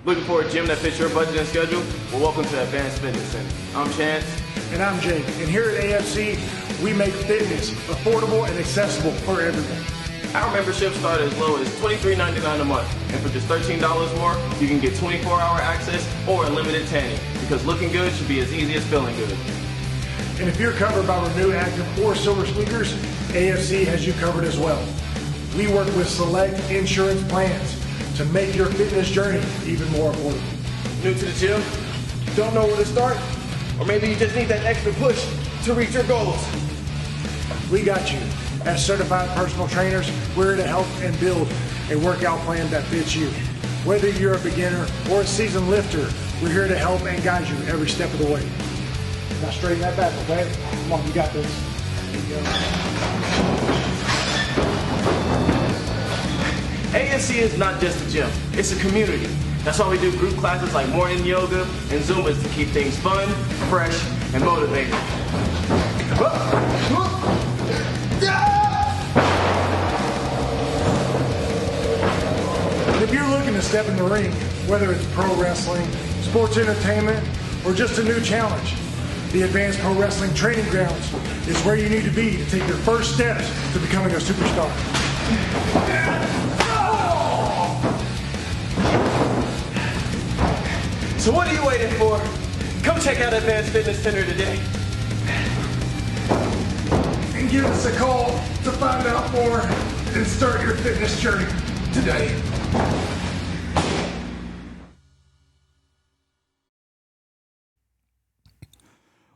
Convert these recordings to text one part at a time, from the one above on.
Looking for a gym that fits your budget and schedule? Well, welcome to Advanced Fitness Center. I'm Chance. And I'm Jake. And here at AFC, we make fitness affordable and accessible for everyone. Our membership starts as low as $23.99 a month. And for just $13 more, you can get 24-hour access or unlimited tanning. Because looking good should be as easy as feeling good. And if you're covered by Renew Active or Silver Sneakers, AFC has you covered as well. We work with select insurance plans to make your fitness journey even more affordable. New to the gym? Don't know where to start? Or maybe you just need that extra push to reach your goals. We got you. As certified personal trainers, we're here to help and build a workout plan that fits you. Whether you're a beginner or a seasoned lifter, we're here to help and guide you every step of the way. Now straighten that back, okay? Come on, you got this. There you go. AFC is not just a gym, it's a community. That's why we do group classes like morning yoga and Zumbas to keep things fun, fresh, and motivating. And if you're looking to step in the ring, whether it's pro wrestling, sports entertainment, or just a new challenge, the Advanced Pro Wrestling Training Grounds is where you need to be to take your first steps to becoming a superstar. So what are you waiting for? Come check out Advanced Fitness Center today. And give us a call to find out more and start your fitness journey today.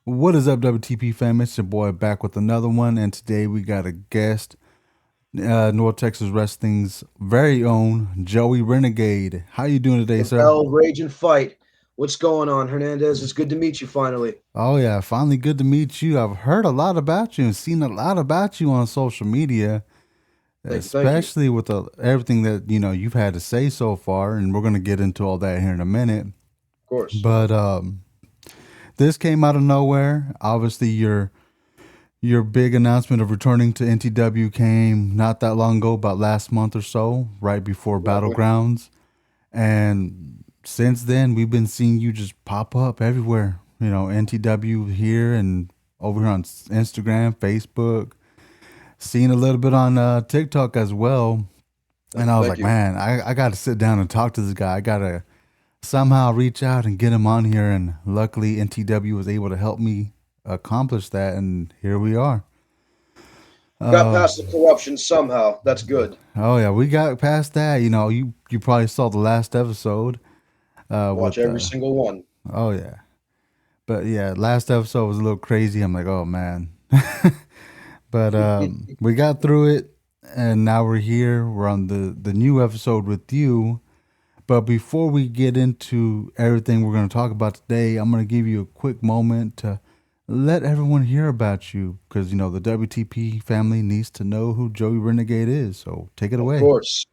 What is up, WTP fam? It's your boy back with another one, and today we got a guest, North Texas Wrestling's very own Joey Renagade. How you doing today, sir? Hell, rage and fight. What's going on, Hernandez? It's good to meet you finally. Oh yeah, finally good to meet you. I've heard a lot about you and seen a lot about you on social media, especially with everything that you've had to say so far, and we're gonna get into all that here in a minute. Of course. But this came out of nowhere. Obviously, your big announcement of returning to NTW came not that long ago, about last month or so, right before Battlegrounds, and since then, we've been seeing you just pop up everywhere. NTW here and over here on Instagram, Facebook. Seen a little bit on TikTok as well. And I was like, man, I got to sit down and talk to this guy. I got to somehow reach out and get him on here. And luckily, NTW was able to help me accomplish that. And here we are. Got past the corruption somehow. That's good. Oh, yeah, we got past that. You probably saw the last episode. Watch every single one. Oh yeah, but yeah, last episode was a little crazy. I'm like, oh man, but we got through it, and now we're here. We're on the new episode with you. But before we get into everything we're going to talk about today, I'm going to give you a quick moment to let everyone hear about you, because the WTP family needs to know who Joey Renagade is. So take it away. Of course.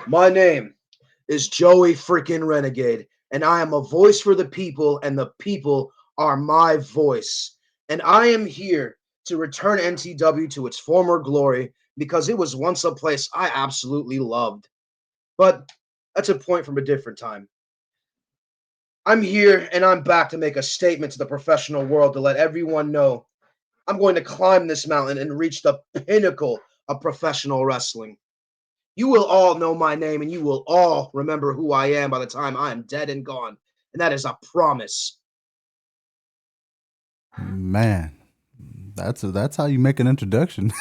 My name is Joey freaking Renagade, and I am a voice for the people, and the people are my voice. And I am here to return NTW to its former glory, because it was once a place I absolutely loved. But that's a point from a different time. I'm here, and I'm back to make a statement to the professional world to let everyone know I'm going to climb this mountain and reach the pinnacle of professional wrestling. You will all know my name, and you will all remember who I am by the time I am dead and gone. And that is a promise. Man, that's how you make an introduction.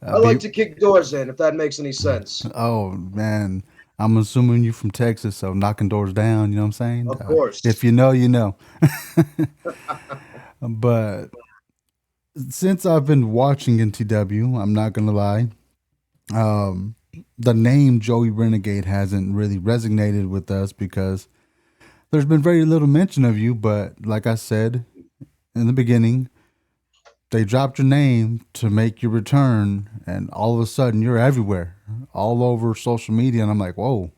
I like to kick doors in, if that makes any sense. Oh, man. I'm assuming you're from Texas, so knocking doors down, you know what I'm saying? Of course. If you know, you know. But since I've been watching NTW, I'm not going to lie, the name Joey Renagade hasn't really resonated with us because there's been very little mention of you. But like I said in the beginning, they dropped your name to make your return, and all of a sudden you're everywhere, all over social media. And I'm like, whoa,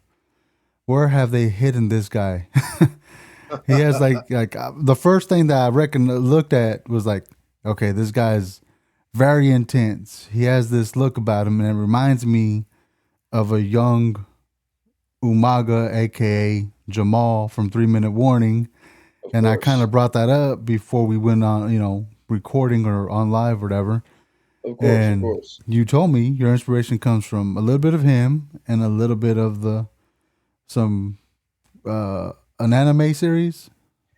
where have they hidden this guy? He has like the first thing that I looked at was like, okay, this guy's very intense. He has this look about him, and it reminds me of a young Umaga, aka Jamal from 3 Minute Warning, Of and I kind course. of brought that up before we went on, recording or on live or whatever. Of course. Of And course. you told me your inspiration comes from a little bit of him and a little bit of the some an anime series.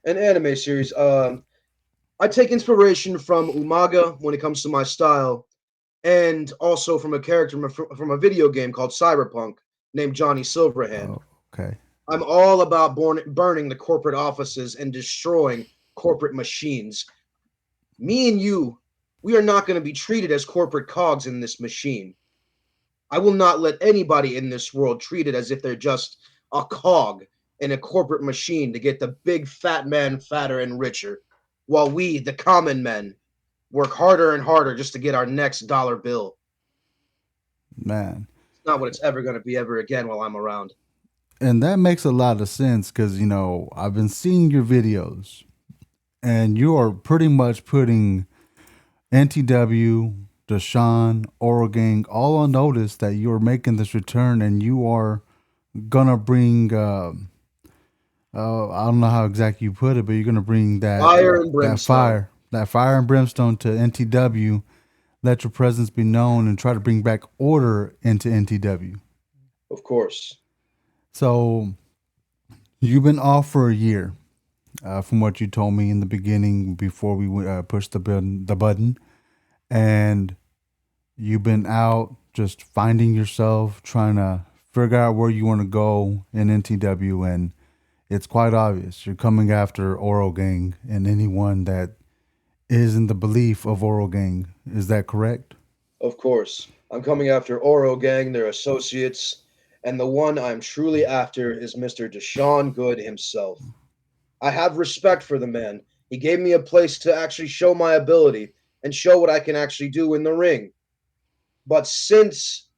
An anime series. I take inspiration from Umaga when it comes to my style, and also from a character from a video game called Cyberpunk named Johnny Silverhand. Oh, okay. I'm all about burning the corporate offices and destroying corporate machines. Me and you, we are not going to be treated as corporate cogs in this machine. I will not let anybody in this world treat it as if they're just a cog in a corporate machine to get the big fat man fatter and richer, while we, the common men, work harder and harder just to get our next dollar bill. Man. It's not what it's ever going to be ever again while I'm around. And that makes a lot of sense because, I've been seeing your videos and you are pretty much putting NTW, Deshaun, Oral Gang all on notice that you're making this return and you are gonna bring, I don't know how exactly you put it, but you're gonna bring Fire and that brimstone. fire, that fire and brimstone to NTW. Let your presence be known and try to bring back order into NTW. Of course. So you've been off for a year, from what you told me in the beginning before we pushed the button, and you've been out just finding yourself, trying to figure out where you want to go in NTW, and it's quite obvious you're coming after Oral Gang and anyone that is in the belief of Oral Gang. Is that correct? Of course. I'm coming after Oro Gang, their associates, and the one I'm truly after is Mr. Deshaun Good himself. I have respect for the man. He gave me a place to actually show my ability and show what I can actually do in the ring. But since,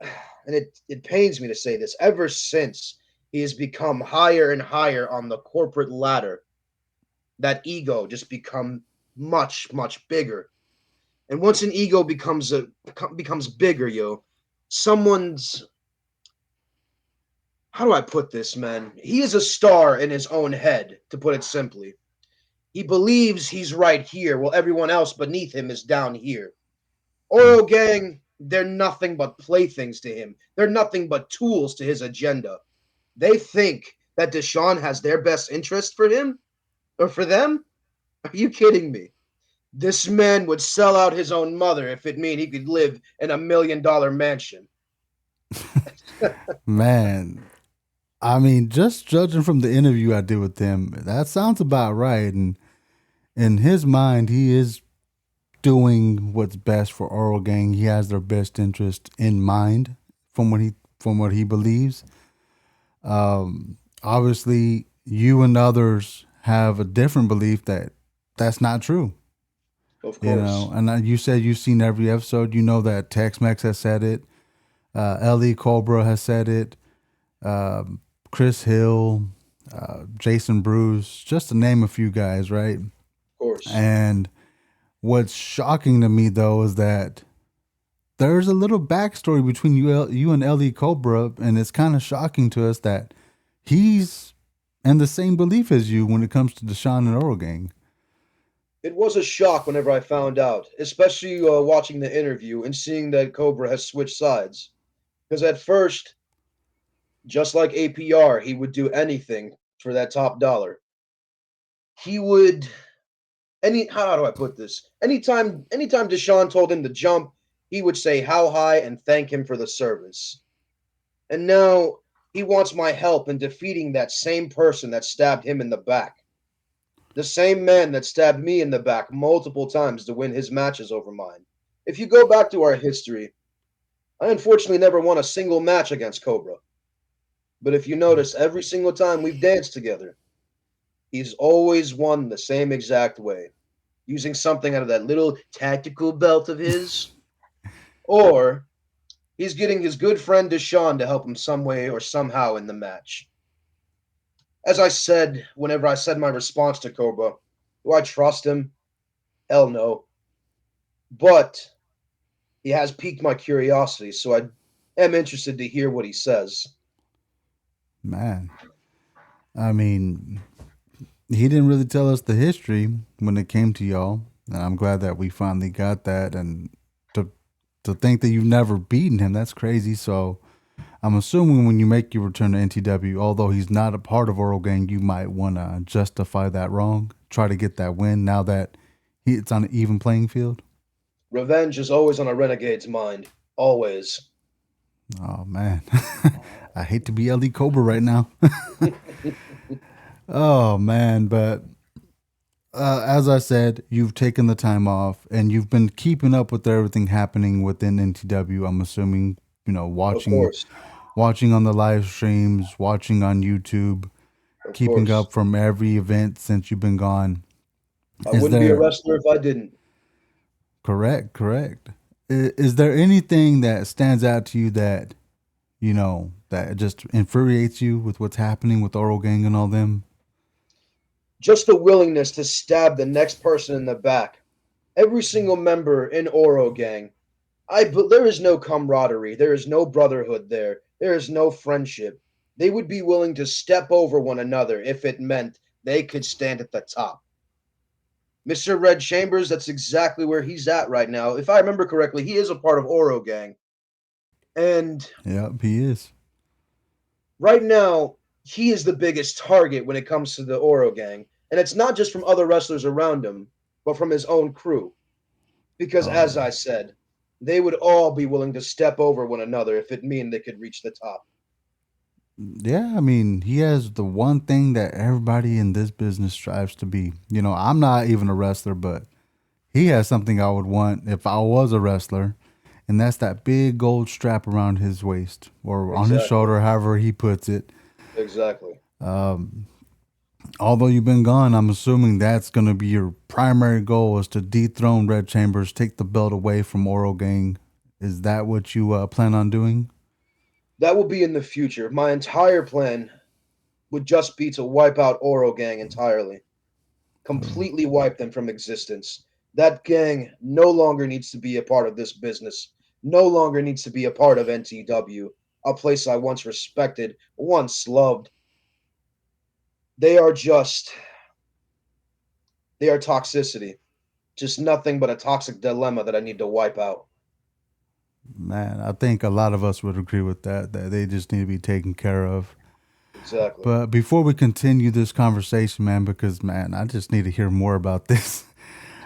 and it pains me to say this, ever since he has become higher and higher on the corporate ladder, that ego just become much, much bigger. And once an ego becomes bigger, someone's how do I put this, man? He is a star in his own head, to put it simply. He believes he's right here, while everyone else beneath him is down here. Oro Gang, they're nothing but playthings to him. They're nothing but tools to his agenda. They think that Deshaun has their best interest for him or for them? Are you kidding me? This man would sell out his own mother if it meant he could live in $1 million mansion. Man, I mean, just judging from the interview I did with him, that sounds about right. And in his mind, he is doing what's best for Oral Gang. He has their best interest in mind, from what he believes. Obviously, you and others have a different belief that that's not true. Of course. And you said you've seen every episode. You know that Tex-Mex has said it. Ellie Cobra has said it. Chris Hill, Jason Bruce, just to name a few guys, right? Of course. And what's shocking to me though is that there's a little backstory between you and Ellie Cobra, and it's kind of shocking to us that he's in the same belief as you when it comes to Deshaun and Oral Gang. It was a shock whenever I found out, especially watching the interview and seeing that Cobra has switched sides. Because at first, just like APR, he would do anything for that top dollar. He would how do I put this? Anytime Deshaun told him to jump, he would say how high and thank him for the service. And now he wants my help in defeating that same person that stabbed him in the back. The same man that stabbed me in the back multiple times to win his matches over mine. If you go back to our history, I unfortunately never won a single match against Cobra. But if you notice, every single time we've danced together, he's always won the same exact way, using something out of that little tactical belt of his, or he's getting his good friend Deshaun to help him some way or somehow in the match. As I said, whenever I said my response to Cobra, do I trust him? Hell no. But he has piqued my curiosity, so I am interested to hear what he says. Man, I mean, he didn't really tell us the history when it came to y'all, and I'm glad that we finally got that. And to to think that you've never beaten him, that's crazy. So I'm assuming when you make your return to NTW, although he's not a part of Oral Gang, you might want to justify that wrong, try to get that win now that it's on an even playing field. Revenge is always on a renegade's mind. Always. Oh man, I hate to be LD Cobra right now. Oh man, but as I said, you've taken the time off and you've been keeping up with everything happening within NTW. I'm assuming, Of course. watching on the live streams, watching on YouTube, Of keeping course. up from every event since you've been gone. I Is wouldn't be a there wrestler if I didn't. correct? Is there anything that stands out to you that that just infuriates you with what's happening with Oral Gang and all them? Just the willingness to stab the next person in the back. Every single member in Oro Gang. There is no camaraderie. There is no brotherhood there. There is no friendship. They would be willing to step over one another if it meant they could stand at the top. Mr. Red Chambers, that's exactly where he's at right now. If I remember correctly, he is a part of Oro Gang. And Yep, he is. right now, he is the biggest target when it comes to the Oro Gang. And it's not just from other wrestlers around him, but from his own crew. Because Oh as yeah. I said, they would all be willing to step over one another if it mean they could reach the top. Yeah, I mean, he has the one thing that everybody in this business strives to be. I'm not even a wrestler, but he has something I would want if I was a wrestler, and that's that big gold strap around his waist or on his Exactly. shoulder, however he puts it. Exactly. Although you've been gone, I'm assuming that's going to be your primary goal is to dethrone Red Chambers, take the belt away from Oral Gang. Is that what you plan on doing? That will be in the future. My entire plan would just be to wipe out Oro Gang entirely. Completely wipe them from existence. That gang no longer needs to be a part of this business. No longer needs to be a part of NTW, a place I once respected, once loved. They are just they are toxicity. Just nothing but a toxic dilemma that I need to wipe out. Man, I think a lot of us would agree with that they just need to be taken care of. Exactly. But before we continue this conversation, man, because man, I just need to hear more about this.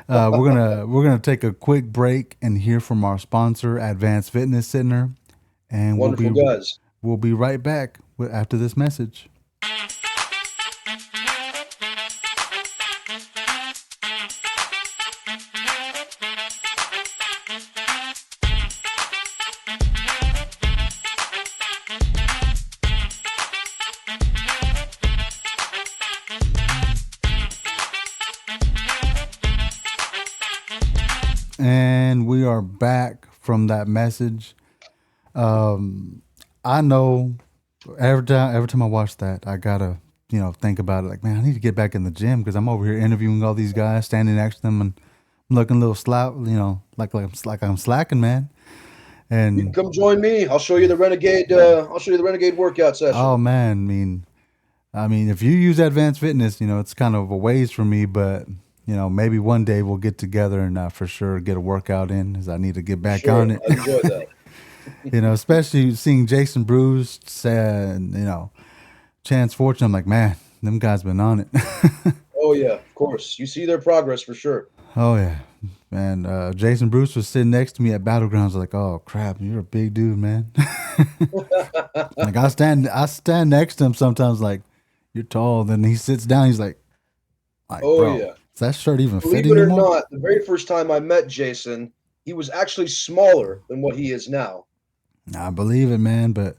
We're gonna take a quick break and hear from our sponsor, Advanced Fitness Center, and Wonderful guys. we'll be right back after this message. And we are back from that message. I know every time I watch that, I gotta think about it. Like, man, I need to get back in the gym because I'm over here interviewing all these guys, standing next to them, and I'm looking a little slack. Like I'm slacking, man. You can And come join me. I'll show you the renegade. I'll show you the renegade workout oh session. man, I mean, if you use Advanced Fitness, it's kind of a ways for me, but maybe one day we'll get together and for sure get a workout in, as I need to get For back sure, on it. I'd enjoy that. Especially seeing Jason Bruce and Chance Fortune. I'm like, man, them guys been on it. Oh yeah, of course. You see their progress for sure. Oh yeah, man. Jason Bruce was sitting next to me at Battlegrounds. Like, oh crap, you're a big dude, man. Like I stand next to him sometimes. Like, you're tall. Then he sits down. He's like, Oh bro, yeah. does that shirt even fit Believe it or anymore? not, the very first time I met Jason, he was actually smaller than what he is now. I believe it, man. But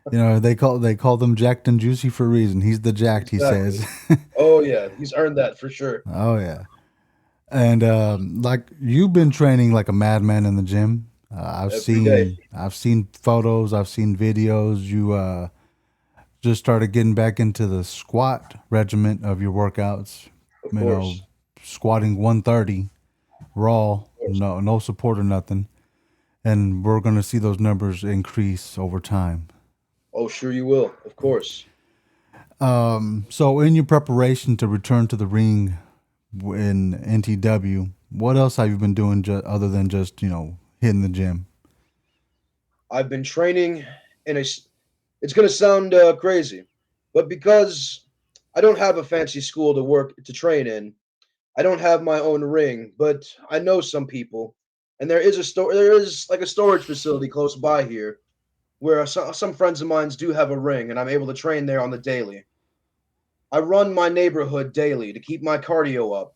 they call them jacked and juicy for a reason. He's the jacked, he Exactly. says. Oh yeah, he's earned that for sure. Oh yeah. And like you've been training like a madman in the gym. I've Every day, seen I've seen photos, I've seen videos. You just started getting back into the squat regiment of your workouts. of You know, course. squatting 130 raw, Of course. no support or nothing. And we're gonna see those numbers increase over time. Oh, sure you will. Of course. So in your preparation to return to the ring in NTW, what else have you been doing other than just, hitting the gym? I've been training in a. It's going to sound crazy, but because I don't have a fancy school to train in, I don't have my own ring, but I know some people, and there is like a storage facility close by here where some friends of mine do have a ring, and I'm able to train there on the daily. I run my neighborhood daily to keep my cardio up,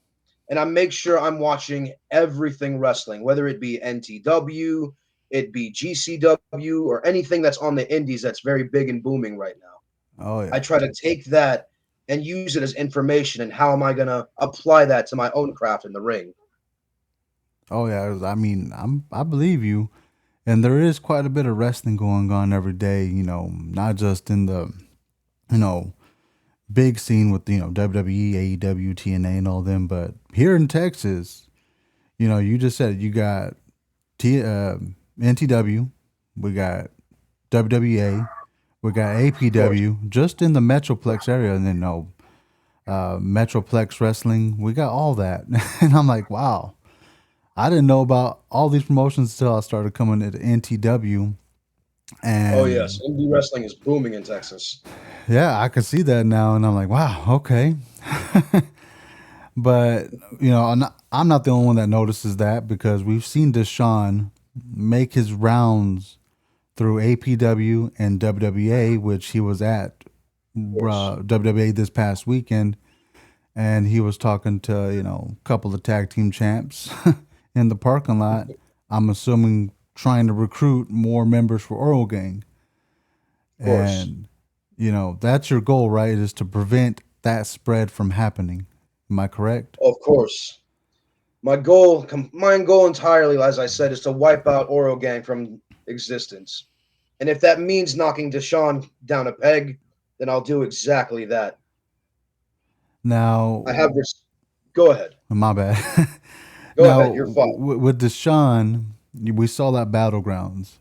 and I make sure I'm watching everything wrestling, whether it be NTW, it be GCW, or anything that's on the indies that's very big and booming right now. Oh I yeah. try to take that and use it as information, and how am I going to apply that to my own craft in the ring? Oh yeah. I mean, I believe you. And there is quite a bit of wrestling going on every day, not just in the, you know, big scene with, WWE, AEW, TNA and all them, but here in Texas, you just said you got NTW, we got WWA, we got Of course. APW just in the Metroplex area, and then Metroplex Wrestling. We got all that, and I'm like, wow, I didn't know about all these promotions until I started coming to NTW, Oh yes, and indie wrestling is booming in Texas. yeah, I can see that now, and I'm like, wow, okay. But I'm not the only one that notices that because we've seen Deshaun make his rounds through APW and WWA, which he was at Of course. WWA this past weekend, and he was talking to a couple of tag team champs in the parking lot. I'm assuming trying to recruit more members for Oral Gang, Of course. and that's your goal, right? Is to prevent that spread from happening. Am I correct? Of course. My goal entirely, as I said, is to wipe out Oro Gang from existence. And if that means knocking Deshaun down a peg, then I'll do exactly that. Now, I have this. Go ahead. my bad. Go Now, ahead. You're fine. with Deshaun, we saw that battlegrounds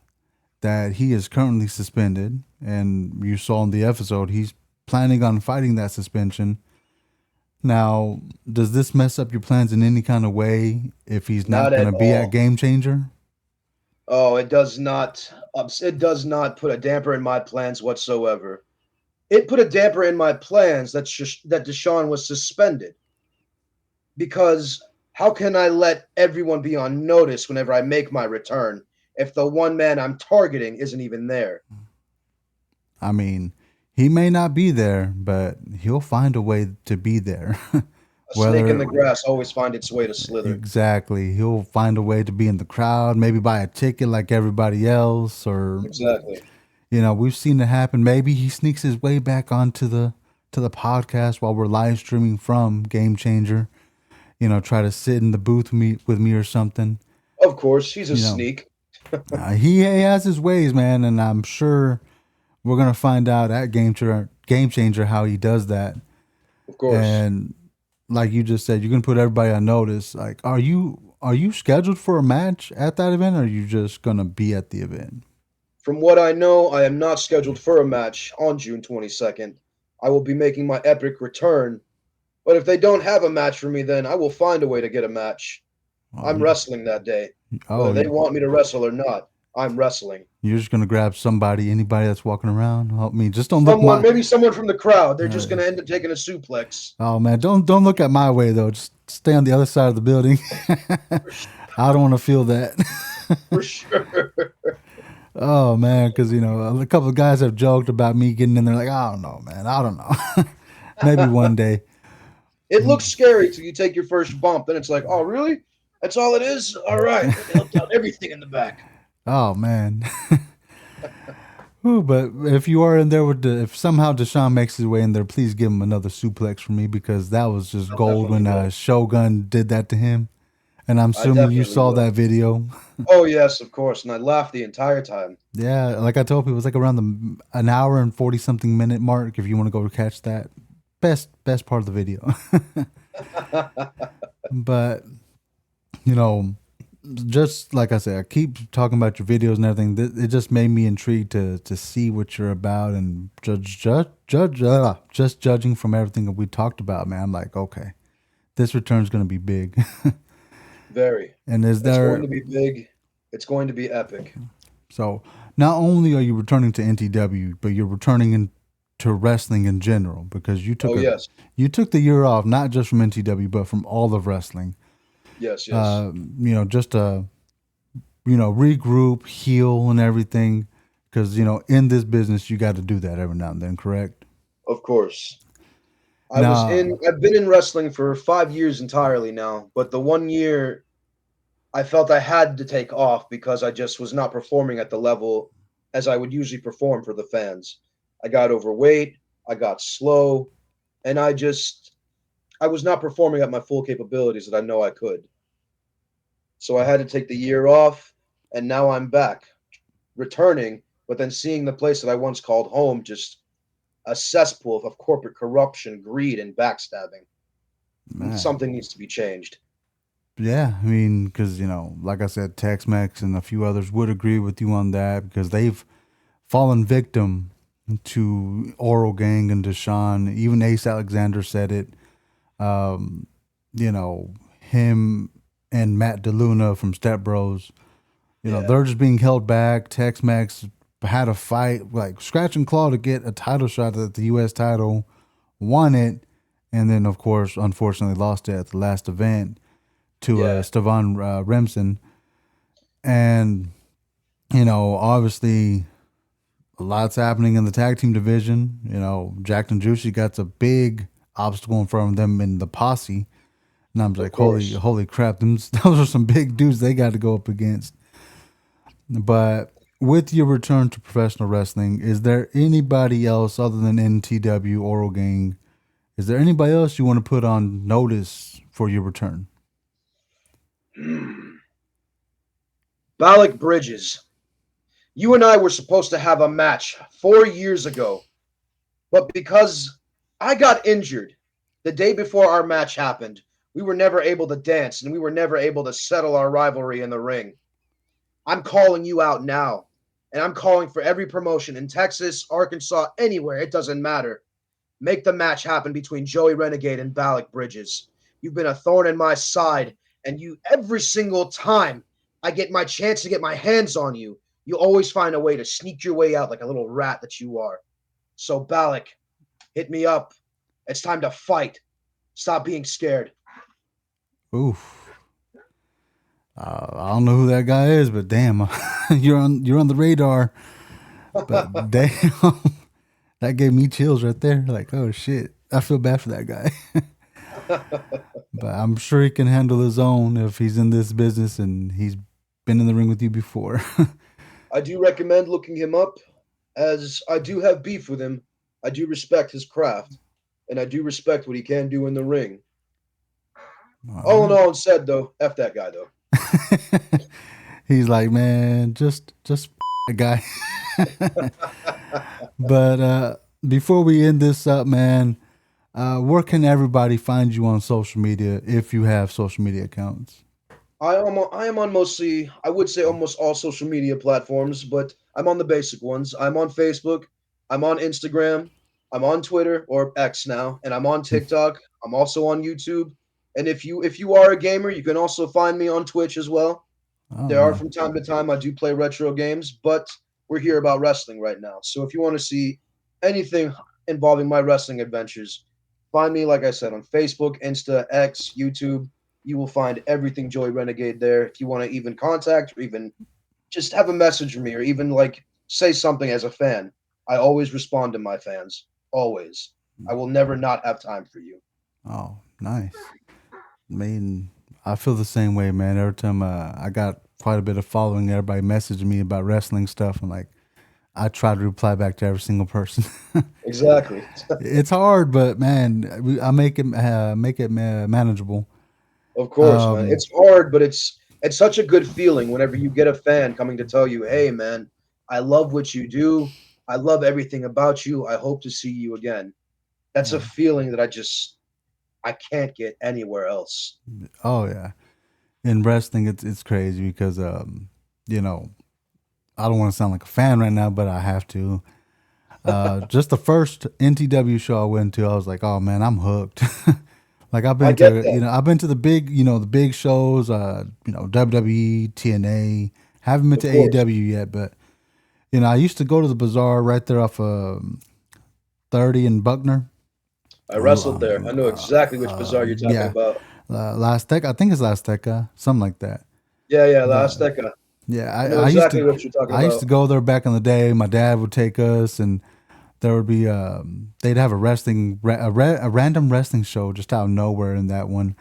that he is currently suspended, and you saw in the episode he's planning on fighting that suspension. Now, does this mess up your plans in any kind of way if he's not Not going at to be at all. Game Changer? Oh, it does not. It does not put a damper in my plans whatsoever. It put a damper in my plans that Deshaun was suspended, because how can I let everyone be on notice whenever I make my return if the one man I'm targeting isn't even there? I mean, he may not be there, but he'll find a way to be there. A snake in Whether the grass always finds its way to slither. exactly, he'll find a way to be in the crowd, maybe buy a ticket like everybody else, or Exactly. we've seen it happen. Maybe he sneaks his way back onto the podcast while we're live streaming from Game Changer. Try to sit in the booth with me or something. Of course, he's a You know, sneak. he has his ways, man, and I'm sure we're gonna find out at Game Changer how he does that. Of course. And like you just said, you're gonna put everybody on notice. Like, are you scheduled for a match at that event, or are you just gonna be at the event? From what I know, I am not scheduled for a match on June 22nd. I will be making my epic return. But if they don't have a match for me, then I will find a way to get a match. Oh, I'm wrestling that day. Whether oh, they want me to wrestle or not, I'm wrestling. you're just gonna grab anybody that's walking around. Help me. Just don't look Someone, my. maybe someone from the crowd, they're just Uh, going to end up taking a suplex. oh man, don't look at my way though. Just stay on the other side of the building. For, sh- I don't want to feel that. for sure. Oh man, because a couple of guys have joked about me getting in there. Like, I don't know, man. I don't know. Maybe one day. It looks scary till you take your first bump. Then it's like, oh, really? That's all it is? All right. Let me help out everything in the back. Oh man. Ooh, but if you are in there if somehow Deshaun makes his way in there, please give him another suplex for me because that was just I gold definitely when will. Shogun did that to him. And I'm I assuming you definitely saw will. that video. Oh, yes, of course. And I laughed the entire time. Yeah, like I told people, it's like around an hour and 40 something minute mark. If you want to go catch that, best part of the video. But you know, just like I said, I keep talking about your videos and everything. It just made me intrigued to see what you're about and just judging from everything that we talked about, man. I'm like, okay, this return's going to be big. Very. And is It's going there to be big. It's going to be epic. so not only are you returning to NTW, but you're returning into wrestling in general because Oh yes, you took the year off not just from NTW but from all of wrestling. yes, yes. Just to regroup, heal, and everything. Because in this business, you got to do that every now and then. Correct? Of course. Now, I've been in wrestling for 5 years entirely now, but the 1 year I felt I had to take off because I just was not performing at the level as I would usually perform for the fans. I got overweight, I got slow, and I was not performing at my full capabilities that I know I could. So I had to take the year off, and now I'm back, returning, but then seeing the place that I once called home just a cesspool of corporate corruption, greed, and backstabbing. man, Something needs to be changed. yeah, I mean, because like I said, Tex-Mex and a few others would agree with you on that because they've fallen victim to Oral Gang and Deshaun. Even Ace Alexander said it. Um, him and Matt DeLuna from Step Bros. Yeah, They're just being held back. Tex-Mex had a fight, like scratch and claw to get a title shot at the U.S. title, won it, and then, of course, unfortunately lost it at the last event to yeah, Stevan Remsen. And, obviously, a lot's happening in the tag team division. Jack and Juicy got a big obstacle in front of them in the posse. And I'm of like, course. holy crap, those are some big dudes they got to go up against. But with your return to professional wrestling, is there anybody else other than NTW Oral Gang? Is there anybody else you want to put on notice for your return? Balak Bridges, you and I were supposed to have a match 4 years ago, but because I got injured the day before our match happened, we were never able to dance and we were never able to settle our rivalry in the ring. I'm calling you out now, and I'm calling for every promotion in Texas, Arkansas, anywhere. It doesn't matter. Make the match happen between Joey Renagade and Balak Bridges. You've been a thorn in my side, and you every single time I get my chance to get my hands on you, you always find a way to sneak your way out like a little rat that you are. So Balak, hit me up. It's time to fight. Stop being scared. Oof. I don't know who that guy is, but damn, you're on the radar. But damn, that gave me chills right there. Like, oh shit, I feel bad for that guy. But I'm sure he can handle his own if he's in this business and he's been in the ring with you before. I do recommend looking him up, as I do have beef with him. I do respect his craft, and I do respect what he can do in the ring. All All in right. all, said though, F that guy though. He's like, man, just a guy. But before we end this up, man, where can everybody find you on social media if you have social media accounts? I am on mostly, I would say almost all social media platforms, but I'm on the basic ones. I'm on Facebook, I'm on Instagram, I'm on Twitter or X now, and I'm on TikTok. I'm also on YouTube. And if you are a gamer, you can also find me on Twitch as well. Oh There are man. from time to time I do play retro games, but we're here about wrestling right now. So if you want to see anything involving my wrestling adventures, find me, like I said, on Facebook, Insta, X, YouTube. You will find everything Joey Renegade there. If you want to even contact or even just have a message from me or even like say something as a fan, I always respond to my fans. Always. I will never not have time for you. Oh, nice. I mean, I feel the same way, man. Every time I got quite a bit of following, everybody messaging me about wrestling stuff, and like I try to reply back to every single person. Exactly. It's hard, but man, I make it manageable. Of course, man. Um, It's hard, but it's such a good feeling whenever you get a fan coming to tell you, "Hey, man, I love what you do. I love everything about you. I hope to see you again." That's a yeah. feeling that I can't get anywhere else. Oh yeah. in wrestling, it's crazy because you know, I don't want to sound like a fan right now, but I have to. Just the first NTW show I went to, I was like, oh man, I'm hooked. Like I've been to, I've been to the big, the big shows, WWE, TNA. Haven't been to AEW yet, but I used to go to the bazaar right there off 30 and Buckner. I wrestled there. I know exactly which bazaar you're talking about. Last Tech, I think it's Last Tech, something like that. Yeah, Last Tech. Yeah, I know exactly what you're talking about. I used to go there back in the day. My dad would take us, and there would be they'd have a random wrestling show just out of nowhere in that one.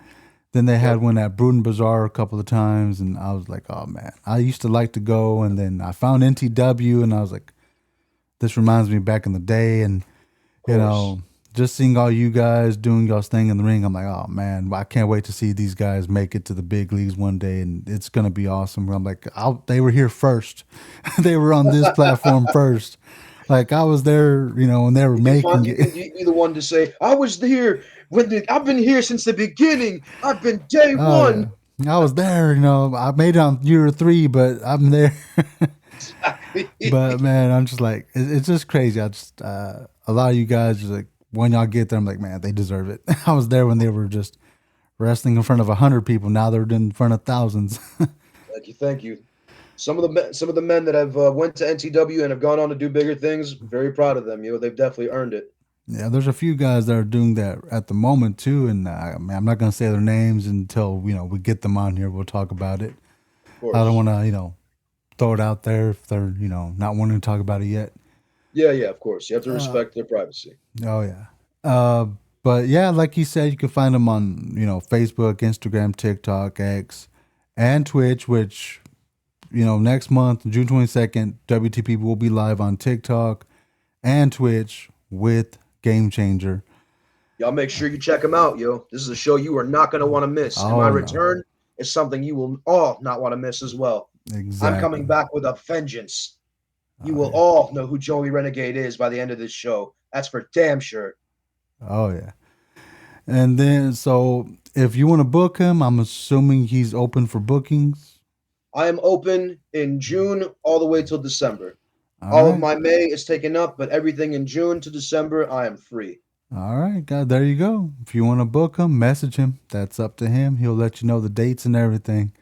Then they had one at Bruton Bazaar a couple of times, and I was like, oh man, I used to like to go. And then I found NTW, and I was like, this reminds me back in the day, and just seeing all you guys doing y'all's thing in the ring, I'm like, oh man, I can't wait to see these guys make it to the big leagues one day, and it's gonna be awesome. I'm like, they were here first, they were on this platform first. Like I was there, when they were making it. You're the one to say, I was there I've been here since the beginning. I've been day one. Yeah. I was there, I made it on year 3, but I'm there. Exactly. But man, I'm just like, it's just crazy. I just, a lot of you guys, just like, when y'all get there, I'm like, man, they deserve it. I was there when they were just wrestling in front of 100 people. Now they're in front of thousands. Thank you. Some of the men that have went to NTW and have gone on to do bigger things, very proud of them. They've definitely earned it. Yeah, there's a few guys that are doing that at the moment too, and I'm not going to say their names until we get them on here. We'll talk about it. I don't want to throw it out there if they're not wanting to talk about it yet. Yeah, of course. You have to respect their privacy. Oh yeah. But yeah, like you said, you can find them on Facebook, Instagram, TikTok, X, and Twitch. Which next month, June 22nd, WTP will be live on TikTok and Twitch with Game Changer. Y'all make sure you check them out, yo. This is a show you are not going to want to miss. And my return is something you will all not want to miss as well. Exactly. I'm coming back with a vengeance. You will all know who Joey Renagade is by the end of this show. That's for damn sure. Oh, yeah. And then, so if you want to book him, I'm assuming he's open for bookings. I am open in June all the way till December. All of my May is taken up, but everything in June to December, I am free. All right, God, there you go. If you want to book him, message him. That's up to him. He'll let you know the dates and everything.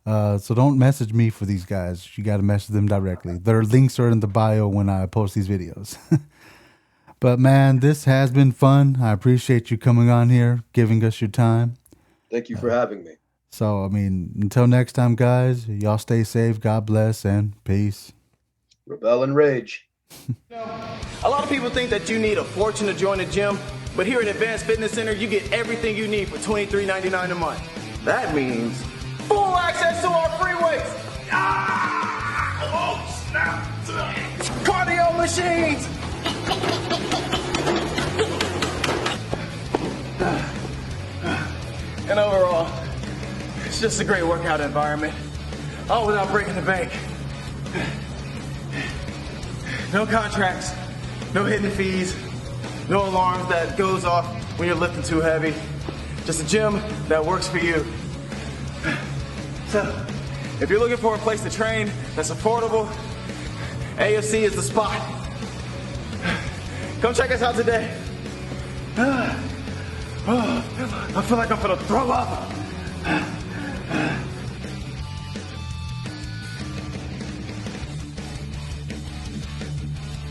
So don't message me for these guys. You got to message them directly. Their links are in the bio when I post these videos. But man, this has been fun. I appreciate you coming on here, giving us your time. Thank you for having me. So, until next time, guys, y'all stay safe. God bless and peace. Rebel and rage. A lot of people think that you need a fortune to join a gym, but here at Advanced Fitness Center, you get everything you need for $23.99 a month. That means full access to our free weights. Oh, snap. Cardio machines. And overall, it's just a great workout environment, all without breaking the bank. No contracts, no hidden fees, no alarms that goes off when you're lifting too heavy. Just a gym that works for you. So, if you're looking for a place to train that's affordable, AFC is the spot. Come check us out today. I feel like I'm gonna throw up.